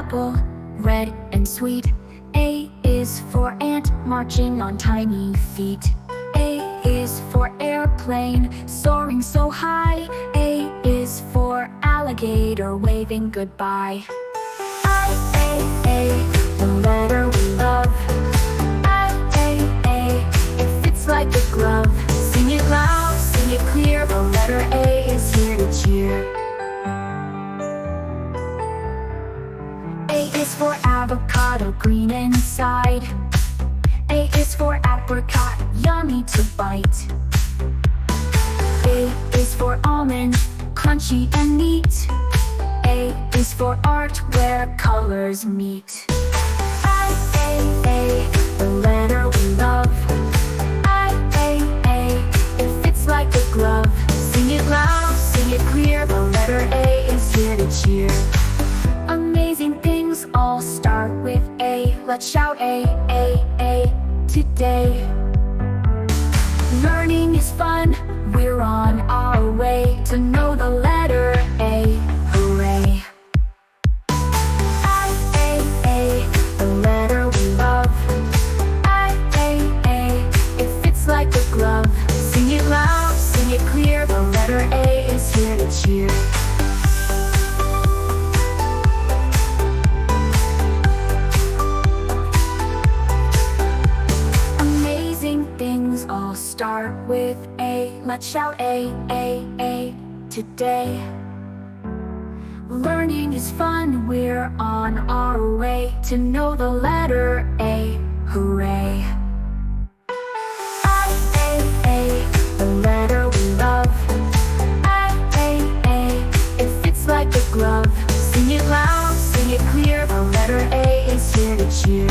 apple, red and sweet. A is for ant, marching on tiny feet. A is for airplane, soaring so high. A is for alligator, waving goodbye. A, the letter we love. A, it fits like a glove. Sing it loud, sing it clear, the letter A is here to cheer. A is for avocado, green inside. A is for apricot, yummy to bite. A is for almond, crunchy and neat. A is for art, where colors meet. A, the letter we love. A, it fits like a glove. Sing it loud, sing it clear, the letter A is here to cheer. Amazing things all start with A. Let's shout A today. Learning is fun, we're on our way to know the letter A. Hooray! A, the letter we love. A, it fits like a glove. Sing it loud, sing it clear, the letter A is here to cheer. Things all start with A. Let's shout A today. Learning is fun, we're on our way to know the letter A. Hooray! A, the letter we love. A, it fits like a glove. Sing it loud, sing it clear, the letter A is here to cheer.